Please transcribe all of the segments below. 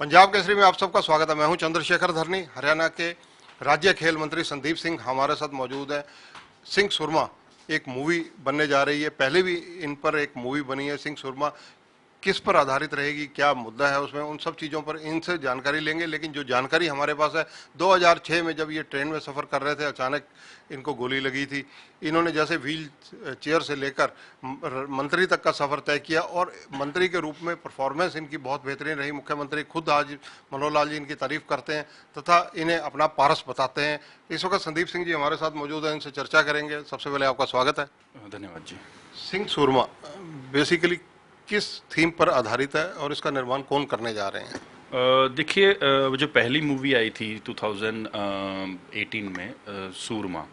पंजाब केसरी में आप सबका स्वागत है। मैं हूं चंद्रशेखर धरनी। हरियाणा के राज्य खेल मंत्री संदीप सिंह हमारे साथ मौजूद है। सिंह सुरमा एक मूवी बनने जा रही है, पहले भी इन पर एक मूवी बनी है। सिंह सुरमा किस पर आधारित रहेगी, क्या मुद्दा है उसमें, उन सब चीज़ों पर इनसे जानकारी लेंगे। लेकिन जो जानकारी हमारे पास है, 2006 में जब ये ट्रेन में सफ़र कर रहे थे, अचानक इनको गोली लगी थी। इन्होंने जैसे व्हील चेयर से लेकर मंत्री तक का सफ़र तय किया और मंत्री के रूप में परफॉर्मेंस इनकी बहुत बेहतरीन रही। मुख्यमंत्री खुद आज मनोहर लाल जी इनकी तारीफ करते हैं तथा इन्हें अपना पारस बताते हैं। इस वक्त संदीप सिंह जी हमारे साथ मौजूद हैं, इनसे चर्चा करेंगे। सबसे पहले आपका स्वागत है। धन्यवाद जी। सिंह सुरमा बेसिकली किस थीम पर आधारित है और इसका निर्माण कौन करने जा रहे हैं? देखिए, जो पहली मूवी आई थी 2018 में, सूरमा,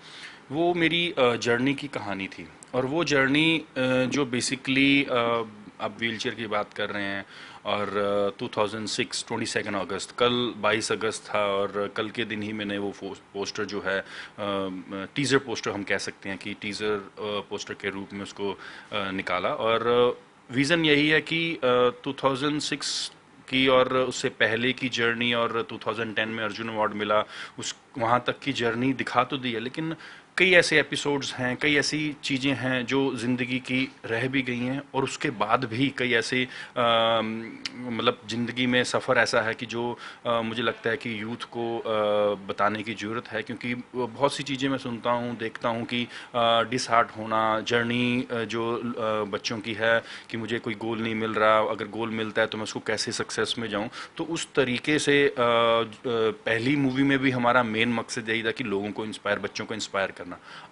वो मेरी जर्नी की कहानी थी। और वो जर्नी जो बेसिकली आप व्हीलचेयर की बात कर रहे हैं, और 2006 22 अगस्त, कल 22 अगस्त था और कल के दिन ही मैंने वो पोस्टर जो है, टीज़र पोस्टर हम कह सकते हैं कि टीज़र पोस्टर के रूप में उसको निकाला। और रीज़न यही है कि 2006 की और उससे पहले की जर्नी और 2010 में अर्जुन अवार्ड मिला, उस वहाँ तक की जर्नी दिखा तो दी है, लेकिन कई ऐसे एपिसोड्स हैं, कई ऐसी चीज़ें हैं जो ज़िंदगी की रह भी गई हैं, और उसके बाद भी कई ऐसे मतलब ज़िंदगी में सफ़र ऐसा है कि जो मुझे लगता है कि यूथ को बताने की ज़रूरत है। क्योंकि बहुत सी चीज़ें मैं सुनता हूँ, देखता हूँ कि डिसहार्ट होना, जर्नी जो बच्चों की है कि मुझे कोई गोल नहीं मिल रहा, अगर गोल मिलता है तो मैं उसको कैसे सक्सेस में जाऊँ। तो उस तरीके से पहली मूवी में भी हमारा मेन मकसद यही था कि लोगों को इंस्पायर, बच्चों को इंस्पायर करना।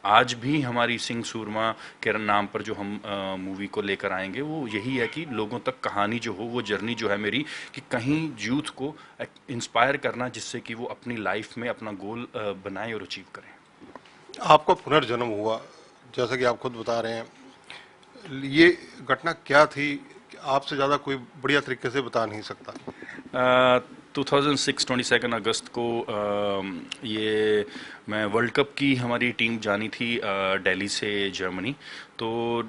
आज भी हमारी सिंह सूरमा के नाम पर जो हम मूवी को लेकर आएंगे, वो यही है कि लोगों तक कहानी जो हो, वो जर्नी जो है मेरी, कि कहीं यूथ को इंस्पायर करना, जिससे कि वो अपनी लाइफ में अपना गोल बनाए और अचीव करें। आपका पुनर्जन्म हुआ, जैसा कि आप खुद बता रहे हैं। ये घटना क्या थी? आपसे ज़्यादा कोई बढ़िया तरीके से बता नहीं सकता। 2006 22 अगस्त को ये मैं वर्ल्ड कप की हमारी टीम जानी थी दिल्ली से जर्मनी। तो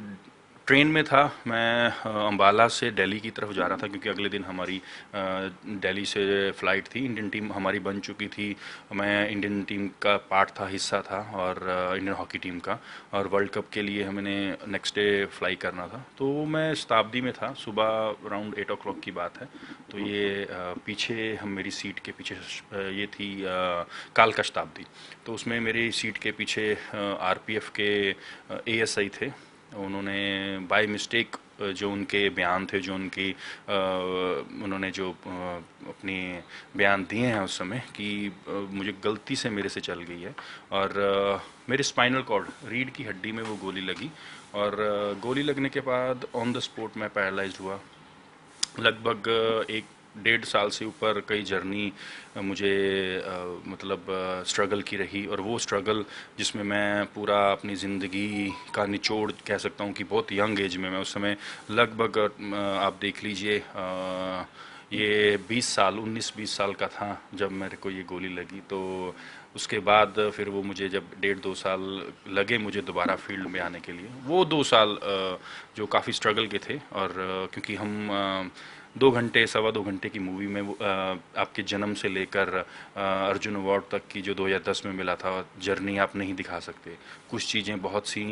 ट्रेन में था मैं, अंबाला से दिल्ली की तरफ जा रहा था, क्योंकि अगले दिन हमारी दिल्ली से फ़्लाइट थी। इंडियन टीम हमारी बन चुकी थी, मैं इंडियन टीम का पार्ट था, हिस्सा था, और इंडियन हॉकी टीम का। और वर्ल्ड कप के लिए हमें नेक्स्ट डे फ्लाई करना था। तो मैं शताब्दी में था, सुबह अराउंड 8 o'clock की बात है। तो ये पीछे हम, मेरी सीट के पीछे ये थी कालका शताब्दी। तो उसमें मेरी सीट के पीछे आरपीएफ के एएसआई थे। उन्होंने बाय मिस्टेक जो उनके बयान थे, जो उनकी उन्होंने जो अपनी बयान दिए हैं उस समय, कि मुझे गलती से मेरे से चल गई है, और मेरे स्पाइनल कॉर्ड, रीढ़ की हड्डी में वो गोली लगी। और गोली लगने के बाद ऑन द स्पॉट मैं पैरालाइज्ड हुआ। लगभग 1-1.5 साल से ऊपर कई जर्नी मुझे मतलब स्ट्रगल की रही। और वो स्ट्रगल जिसमें मैं पूरा अपनी ज़िंदगी का निचोड़ कह सकता हूँ कि बहुत यंग एज में, मैं उस समय लगभग आप देख लीजिए, ये 19-20 साल का था जब मेरे को ये गोली लगी। तो उसके बाद फिर वो मुझे जब 1.5-2 साल लगे मुझे दोबारा फील्ड में आने के लिए, वो 2 साल जो काफ़ी स्ट्रगल के थे। और क्योंकि हम 2 घंटे, 2.25 घंटे की मूवी में आपके जन्म से लेकर अर्जुन अवार्ड तक की जो 2010 में मिला था जर्नी आप नहीं दिखा सकते। कुछ चीज़ें बहुत सी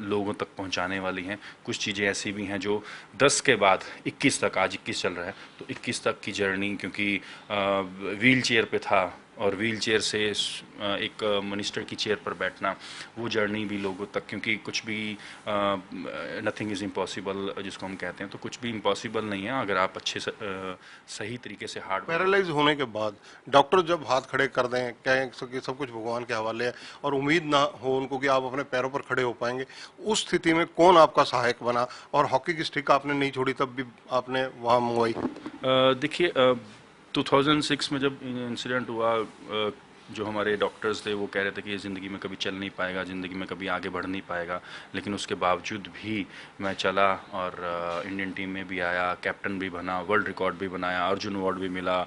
लोगों तक पहुंचाने वाली हैं, कुछ चीज़ें ऐसी भी हैं जो 10 के बाद 21 तक, आज 21 चल रहा है, तो 21 तक की जर्नी, क्योंकि व्हील चेयर पे था और व्हील चेयर से एक मिनिस्टर की चेयर पर बैठना, वो जर्नी भी लोगों तक, क्योंकि कुछ भी नथिंग इज़ इम्पॉसिबल जिसको हम कहते हैं, तो कुछ भी इम्पॉसिबल नहीं है अगर आप अच्छे से सही तरीके से हार्ड। पैरालाइज होने के बाद डॉक्टर जब हाथ खड़े कर दें, कहें कि सब कुछ भगवान के हवाले है और उम्मीद ना हो उनको कि आप अपने पैरों पर खड़े हो पाएंगे, उस स्थिति में कौन आपका सहायक बना? और हॉकी की स्टिक आपने नहीं छोड़ी, तब भी आपने वहाँ मंगवाई। देखिए, 2006 में जब इंसिडेंट हुआ, जो हमारे डॉक्टर्स थे वो कह रहे थे कि ये ज़िंदगी में कभी चल नहीं पाएगा, ज़िंदगी में कभी आगे बढ़ नहीं पाएगा, लेकिन उसके बावजूद भी मैं चला और इंडियन टीम में भी आया, कैप्टन भी बना, वर्ल्ड रिकॉर्ड भी बनाया, अर्जुन अवार्ड भी मिला।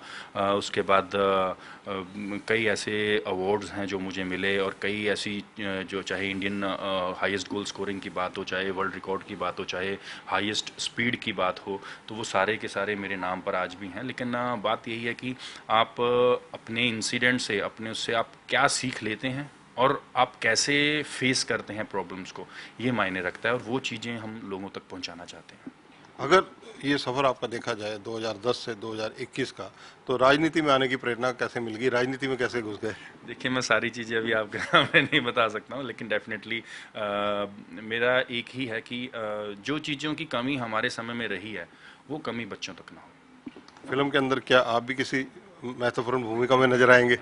उसके बाद कई ऐसे अवार्ड्स हैं जो मुझे मिले, और कई ऐसी जो चाहे इंडियन हाईएस्ट गोल स्कोरिंग की बात हो, चाहे वर्ल्ड रिकॉर्ड की बात हो, चाहे हाईएस्ट स्पीड की बात हो, तो वो सारे के सारे मेरे नाम पर आज भी हैं। लेकिन बात यही है कि आप अपने इंसिडेंट से, अपने उससे आप क्या सीख लेते हैं और आप कैसे फेस करते हैं प्रॉब्लम्स को, ये मायने रखता है, और वो चीज़ें हम लोगों तक पहुंचाना चाहते हैं। अगर ये सफ़र आपका देखा जाए 2010 से 2021 का, तो राजनीति में आने की प्रेरणा कैसे मिल गई, राजनीति में कैसे घुस गए? देखिए, मैं सारी चीज़ें अभी आपके सामने नहीं बता सकता हूँ, लेकिन डेफिनेटली मेरा एक ही है कि जो चीज़ों की कमी हमारे समय में रही है वो कमी बच्चों तक ना हो। फिल्म के अंदर क्या आप भी किसी महत्वपूर्ण भूमिका में नजर आएंगे?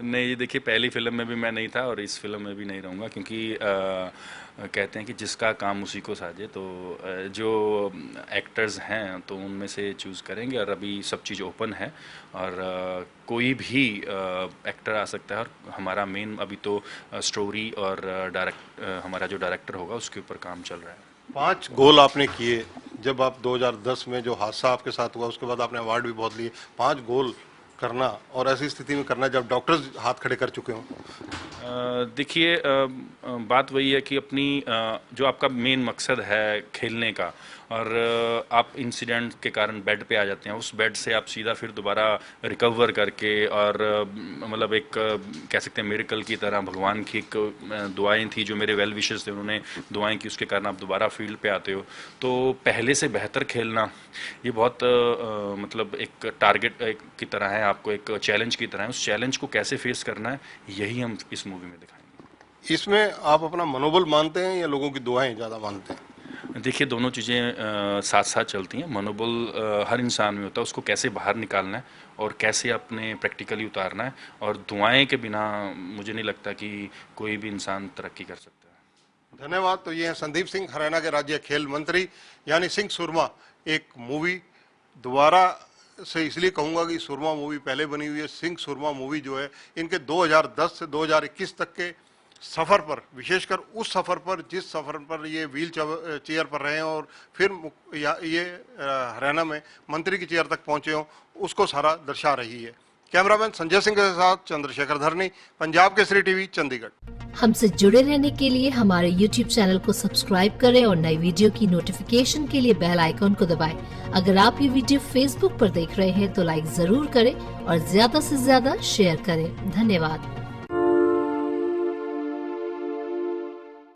नहीं, ये देखिए, पहली फिल्म में भी मैं नहीं था और इस फिल्म में भी नहीं रहूँगा, क्योंकि कहते हैं कि जिसका काम उसी को साजे। तो जो एक्टर्स हैं तो उनमें से चूज़ करेंगे, और अभी सब चीज़ ओपन है, और कोई भी एक्टर आ सकता है, और हमारा मेन अभी तो स्टोरी और हमारा जो डायरेक्टर होगा उसके ऊपर काम चल रहा है। 5 गोल आपने किए, जब आप 2010 में जो हादसा आपके साथ हुआ उसके बाद आपने अवार्ड भी बहुत लिए। 5 गोल करना, और ऐसी स्थिति में करना जब डॉक्टर्स हाथ खड़े कर चुके हों। देखिए, बात वही है कि अपनी जो आपका मेन मकसद है खेलने का, और आप इंसिडेंट के कारण बेड पे आ जाते हैं, उस बेड से आप सीधा फिर दोबारा रिकवर करके, और मतलब एक कह सकते हैं मिरेकल की तरह, भगवान की एक दुआएं थी जो मेरे वेल विशेस थे, उन्होंने दुआएं की, उसके कारण आप दोबारा फील्ड पे आते हो। तो पहले से बेहतर खेलना ये बहुत मतलब एक टारगेट की तरह है, आपको एक चैलेंज की तरह है। उस चैलेंज को कैसे फेस करना है, यही हम इस मूवी में दिखाएंगे। इसमें आप अपना मनोबल मानते हैं या लोगों की दुआएं ज़्यादा मानते हैं? देखिए, दोनों चीज़ें साथ साथ चलती हैं। मनोबल हर इंसान में होता है, उसको कैसे बाहर निकालना है और कैसे अपने प्रैक्टिकली उतारना है, और दुआएं के बिना मुझे नहीं लगता कि कोई भी इंसान तरक्की कर सकता है। धन्यवाद। तो ये हैं संदीप सिंह, हरियाणा के राज्य खेल मंत्री, यानी सिंह सुरमा। एक मूवी दोबारा से इसलिए कहूँगा कि सुरमा मूवी पहले बनी हुई है, सिंह सुरमा मूवी जो है इनके 2010 से 2021 तक के सफ़र पर, विशेषकर उस सफ़र पर जिस सफ़र पर ये व्हील चेयर पर रहे हैं और फिर ये हरियाणा में मंत्री की चेयर तक पहुँचे हों, उसको सारा दर्शा रही है। कैमरामैन संजय सिंह के साथ चंद्रशेखर धरनी, पंजाब केसरी टीवी, चंडीगढ़। हमसे जुड़े रहने के लिए हमारे YouTube चैनल को सब्सक्राइब करें और नई वीडियो की नोटिफिकेशन के लिए बेल आइकॉन को दबाएं। अगर आप ये वीडियो Facebook पर देख रहे हैं तो लाइक जरूर करें और ज्यादा से ज्यादा शेयर करें। धन्यवाद।